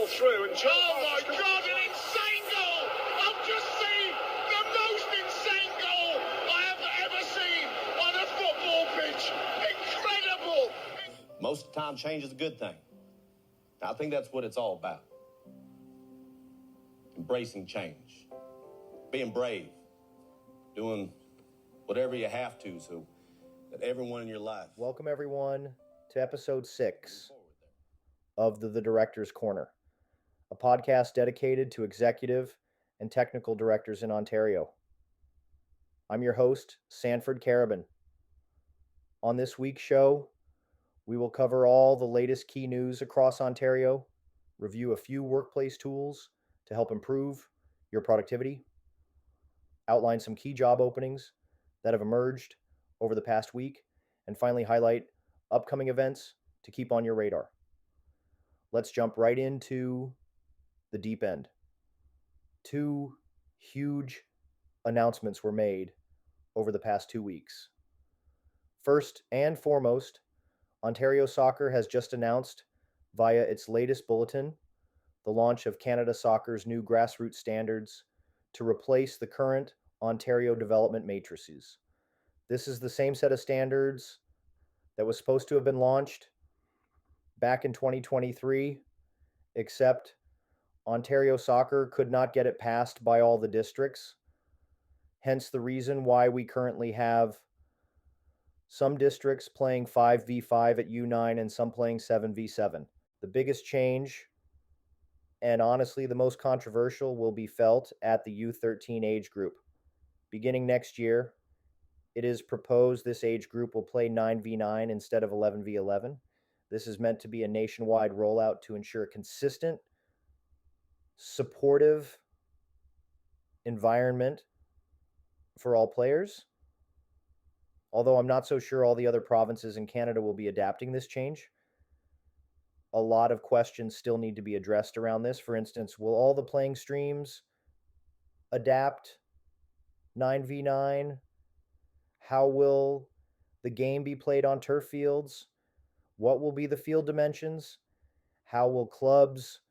ball through. And oh my God, an insane goal! I've just seen the most insane goal I have ever seen on a football pitch. Incredible! Most of the time, change is a good thing. I think that's what it's all about. Embracing change. Being brave. Doing whatever you have to so that everyone in your life... Welcome, everyone, to episode 6 of the Director's Corner, a podcast dedicated to executive and technical directors in Ontario. I'm your host, Sanford Carabin. On this week's show, we will cover all the latest key news across Ontario, review a few workplace tools to help improve your productivity, outline some key job openings that have emerged over the past week, and finally highlight upcoming events to keep on your radar. Let's jump right into the deep end. 2 huge announcements were made over the past 2 weeks. First and foremost, Ontario Soccer has just announced via its latest bulletin the launch of Canada Soccer's new grassroots standards to replace the current Ontario development matrices. This is the same set of standards that was supposed to have been launched back in 2023, except Ontario Soccer could not get it passed by all the districts. Hence the reason why we currently have some districts playing 5v5 at U9 and some playing 7v7. The biggest change, and honestly the most controversial, will be felt at the U13 age group. Beginning next year, it is proposed this age group will play 9v9 instead of 11v11. This is meant to be a nationwide rollout to ensure a consistent, supportive environment for all players. Although I'm not so sure all the other provinces in Canada will be adapting this change. A lot of questions still need to be addressed around this. For instance, will all the playing streams adapt 9v9? How will the game be played on turf fields? What will be the field dimensions? How will clubs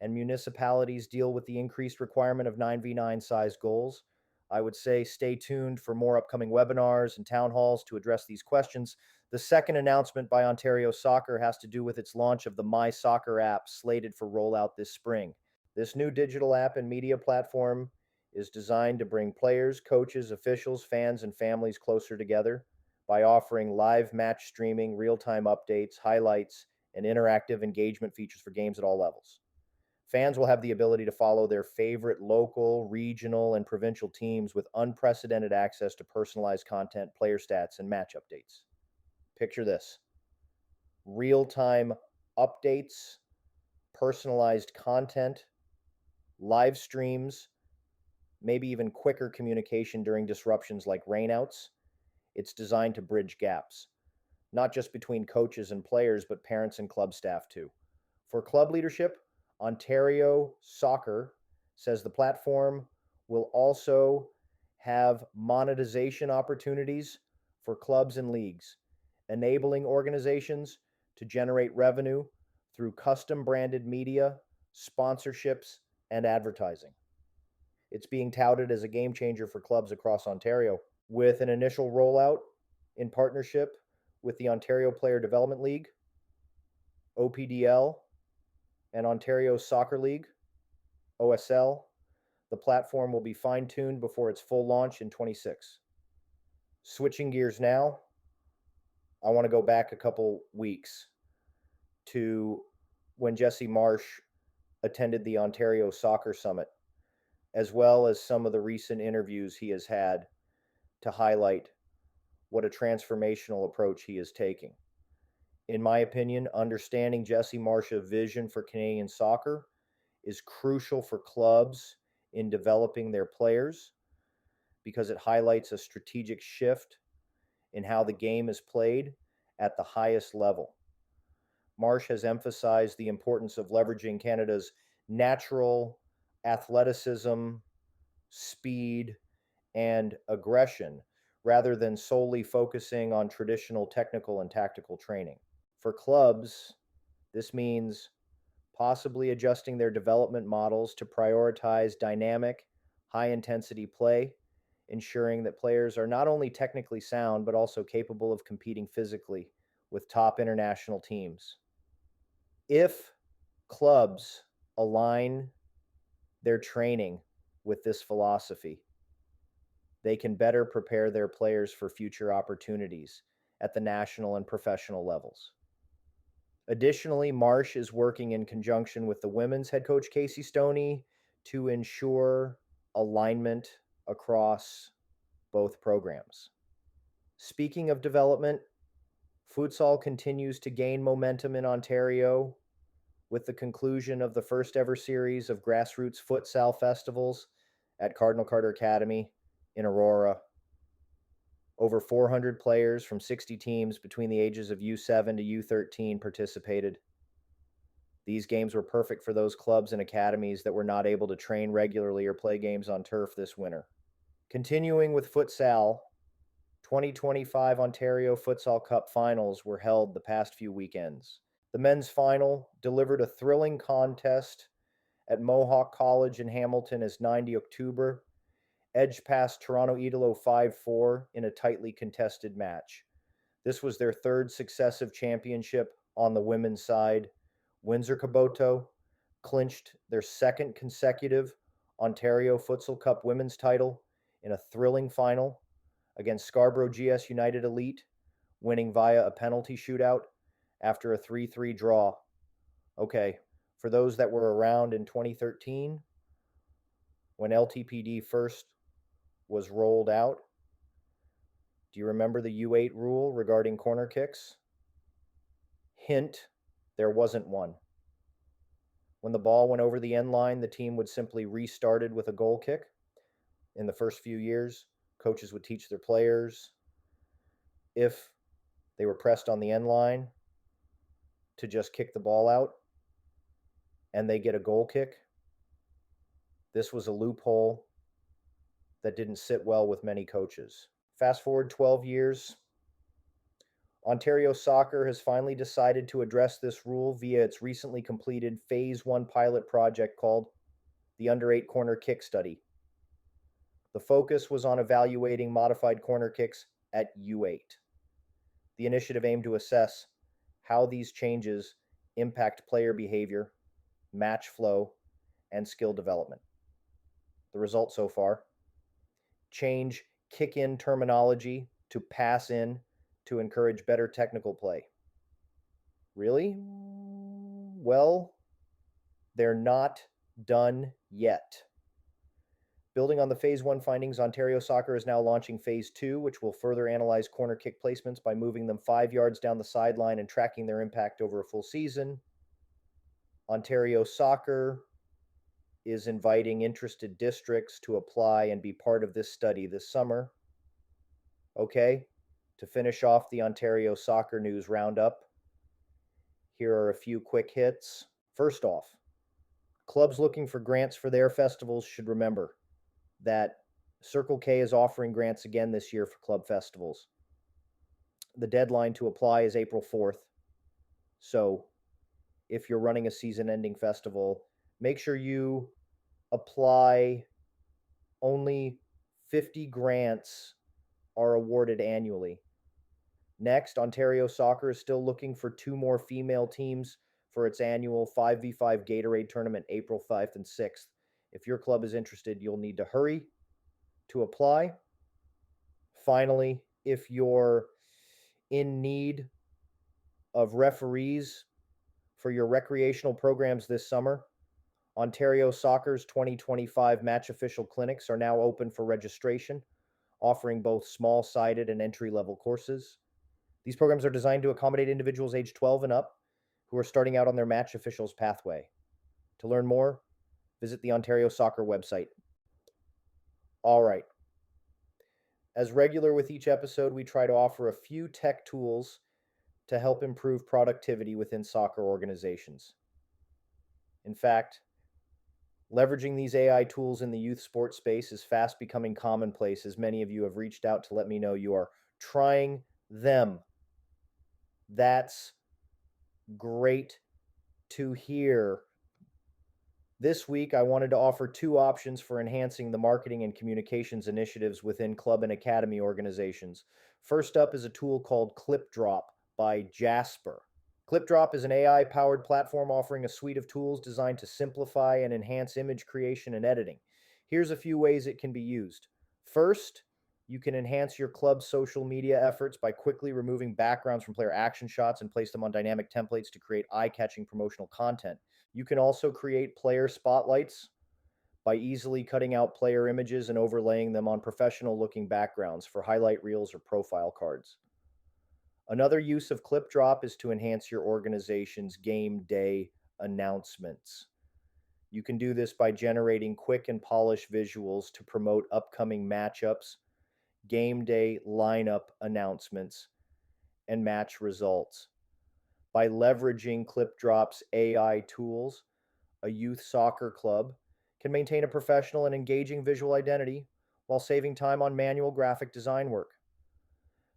and municipalities deal with the increased requirement of 9v9 size goals? I would say stay tuned for more upcoming webinars and town halls to address these questions. The second announcement by Ontario Soccer has to do with its launch of the My Soccer app, slated for rollout this spring. This new digital app and media platform is designed to bring players, coaches, officials, fans, and families closer together by offering live match streaming, real-time updates, highlights, and interactive engagement features for games at all levels. Fans will have the ability to follow their favorite local, regional, and provincial teams with unprecedented access to personalized content, player stats, and match updates. Picture this: real-time updates, personalized content, live streams, maybe even quicker communication during disruptions like rainouts. It's designed to bridge gaps, not just between coaches and players, but parents and club staff too. For club leadership, Ontario Soccer says the platform will also have monetization opportunities for clubs and leagues, enabling organizations to generate revenue through custom branded media, sponsorships, and advertising. It's being touted as a game changer for clubs across Ontario, with an initial rollout in partnership with the Ontario Player Development League, OPDL, and Ontario Soccer League, OSL. The platform will be fine-tuned before its full launch in 26. Switching gears now, I want to go back a couple weeks to when Jesse Marsh attended the Ontario Soccer Summit, as well as some of the recent interviews he has had to highlight what a transformational approach he is taking. In my opinion, understanding Jesse Marsh's vision for Canadian soccer is crucial for clubs in developing their players because it highlights a strategic shift in how the game is played at the highest level. Marsh has emphasized the importance of leveraging Canada's natural athleticism, speed, and aggression rather than solely focusing on traditional technical and tactical training. For clubs, this means possibly adjusting their development models to prioritize dynamic, high-intensity play, ensuring that players are not only technically sound, but also capable of competing physically with top international teams. If clubs align their training with this philosophy, they can better prepare their players for future opportunities at the national and professional levels. Additionally, Marsh is working in conjunction with the women's head coach Casey Stoney to ensure alignment across both programs. Speaking of development, futsal continues to gain momentum in Ontario with the conclusion of the first ever series of grassroots futsal festivals at Cardinal Carter Academy in Aurora. Over 400 players from 60 teams between the ages of U7 to U13 participated. These games were perfect for those clubs and academies that were not able to train regularly or play games on turf this winter. Continuing with futsal, 2025 Ontario Futsal Cup finals were held the past few weekends. The men's final delivered a thrilling contest at Mohawk College in Hamilton as 90 October edged past Toronto Idolo 5-4 in a tightly contested match. This was their third successive championship on the women's side. Windsor Kaboto clinched their second consecutive Ontario Futsal Cup women's title in a thrilling final against Scarborough GS United Elite, winning via a penalty shootout after a 3-3 draw. Okay, for those that were around in 2013, when LTPD first was rolled out, do you remember the U8 rule regarding corner kicks? Hint, there wasn't one. When the ball went over the end line, the team would simply restart it with a goal kick. In the first few years, coaches would teach their players, if they were pressed on the end line, to just kick the ball out and they get a goal kick. This was a loophole that didn't sit well with many coaches. Fast forward 12 years, Ontario Soccer has finally decided to address this rule via its recently completed Phase 1 pilot project called the Under 8 Corner Kick Study. The focus was on evaluating modified corner kicks at U8. The initiative aimed to assess how these changes impact player behavior, match flow, and skill development. The results so far: change kick-in terminology to pass in to encourage better technical play. Really? Well, they're not done yet. Building on the Phase 1 findings, Ontario Soccer is now launching Phase 2, which will further analyze corner kick placements by moving them 5 yards down the sideline and tracking their impact over a full season. Ontario Soccer is inviting interested districts to apply and be part of this study this summer. Okay, to finish off the Ontario Soccer News Roundup, here are a few quick hits. First off, clubs looking for grants for their festivals should remember that Circle K is offering grants again this year for club festivals. The deadline to apply is April 4th. So if you're running a season-ending festival, make sure you apply. Only 50 grants are awarded annually. Next, Ontario Soccer is still looking for 2 more female teams for its annual 5v5 Gatorade tournament April 5th and 6th. If your club is interested, you'll need to hurry to apply. Finally, if you're in need of referees for your recreational programs this summer, Ontario Soccer's 2025 match official clinics are now open for registration, offering both small-sided and entry-level courses. These programs are designed to accommodate individuals age 12 and up who are starting out on their match officials pathway. To learn more, visit the Ontario Soccer website. All right. As regular with each episode, we try to offer a few tech tools to help improve productivity within soccer organizations. In fact, leveraging these AI tools in the youth sports space is fast becoming commonplace, as many of you have reached out to let me know you are trying them. That's great to hear. This week, I wanted to offer two options for enhancing the marketing and communications initiatives within club and academy organizations. First up is a tool called ClipDrop by Jasper. ClipDrop is an AI powered platform offering a suite of tools designed to simplify and enhance image creation and editing. Here's a few ways it can be used. First, you can enhance your club's social media efforts by quickly removing backgrounds from player action shots and place them on dynamic templates to create eye catching promotional content. You can also create player spotlights by easily cutting out player images and overlaying them on professional looking backgrounds for highlight reels or profile cards. Another use of ClipDrop is to enhance your organization's game day announcements. You can do this by generating quick and polished visuals to promote upcoming matchups, game day lineup announcements, and match results. By leveraging ClipDrop's AI tools, a youth soccer club can maintain a professional and engaging visual identity while saving time on manual graphic design work.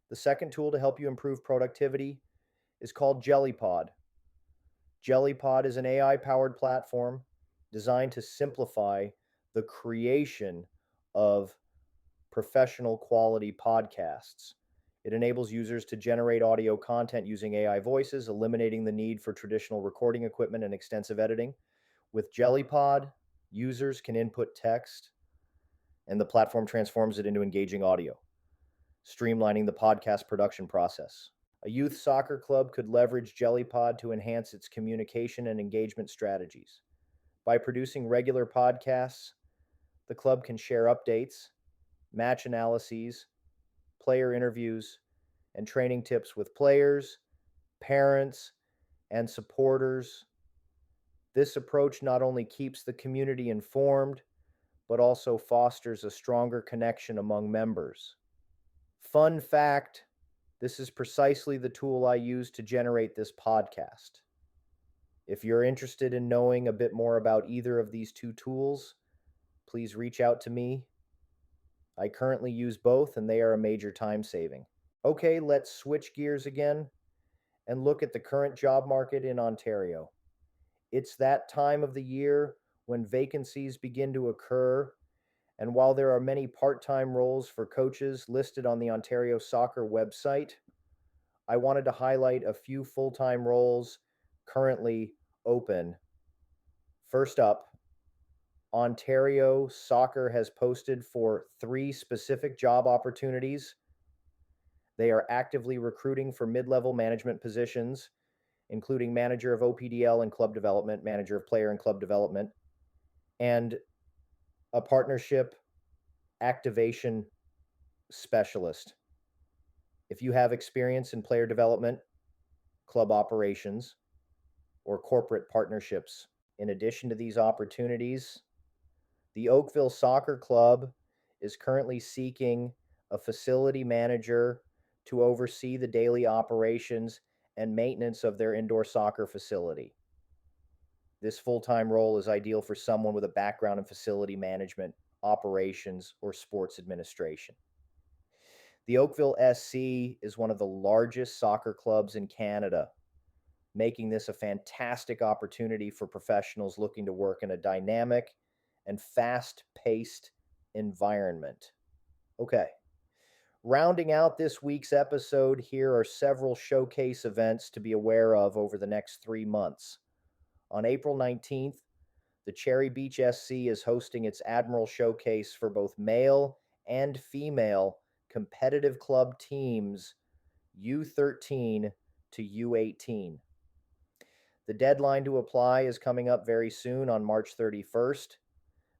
The second tool to help you improve productivity is called JellyPod. JellyPod is an AI powered platform designed to simplify the creation of professional quality podcasts. It enables users to generate audio content using AI voices, eliminating the need for traditional recording equipment and extensive editing. With JellyPod, users can input text and the platform transforms it into engaging audio, streamlining the podcast production process. A youth soccer club could leverage JellyPod to enhance its communication and engagement strategies. By producing regular podcasts, the club can share updates, match analyses, player interviews, and training tips with players, parents, and supporters. This approach not only keeps the community informed, but also fosters a stronger connection among members. Fun fact, this is precisely the tool I use to generate this podcast. If you're interested in knowing a bit more about either of these two tools, please reach out to me. I currently use both and they are a major time saving. Okay, let's switch gears again and look at the current job market in Ontario. It's that time of the year when vacancies begin to occur, and while there are many part-time roles for coaches listed on the Ontario Soccer website, I wanted to highlight a few full-time roles currently open. First up, Ontario Soccer has posted for 3 specific job opportunities. They are actively recruiting for mid-level management positions, including manager of OPDL and club development, manager of player and club development, and a partnership activation specialist. If you have experience in player development, club operations, or corporate partnerships. In addition to these opportunities, the Oakville Soccer Club is currently seeking a facility manager to oversee the daily operations and maintenance of their indoor soccer facility. This full-time role is ideal for someone with a background in facility management, operations, or sports administration. The Oakville SC is one of the largest soccer clubs in Canada, making this a fantastic opportunity for professionals looking to work in a dynamic and fast-paced environment. Okay. Rounding out this week's episode, here are several showcase events to be aware of over the next 3 months. On April 19th, the Cherry Beach SC is hosting its Admiral Showcase for both male and female competitive club teams U13 to U18. The deadline to apply is coming up very soon on March 31st.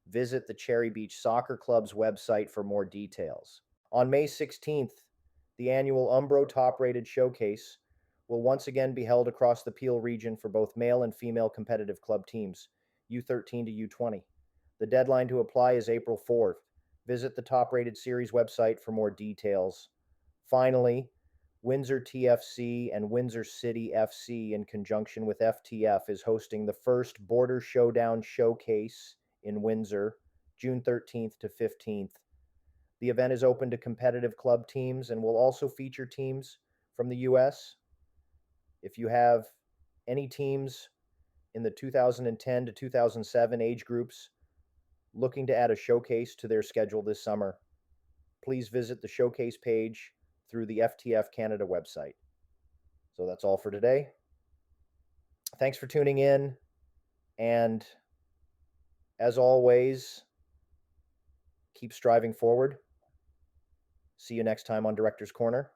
Visit the Cherry Beach Soccer Club's website for more details. On May 16th, the annual Umbro Top Rated Showcase will once again be held across the Peel region for both male and female competitive club teams, U13 to U20. The deadline to apply is April 4th. Visit the Top Rated Series website for more details. Finally, Windsor TFC and Windsor City FC, in conjunction with FTF, is hosting the first Border Showdown Showcase in Windsor, June 13th to 15th. The event is open to competitive club teams and will also feature teams from the U.S. If you have any teams in the 2010 to 2007 age groups looking to add a showcase to their schedule this summer, please visit the showcase page through the FTF Canada website. So that's all for today. Thanks for tuning in, and as always, keep striving forward. See you next time on Director's Corner.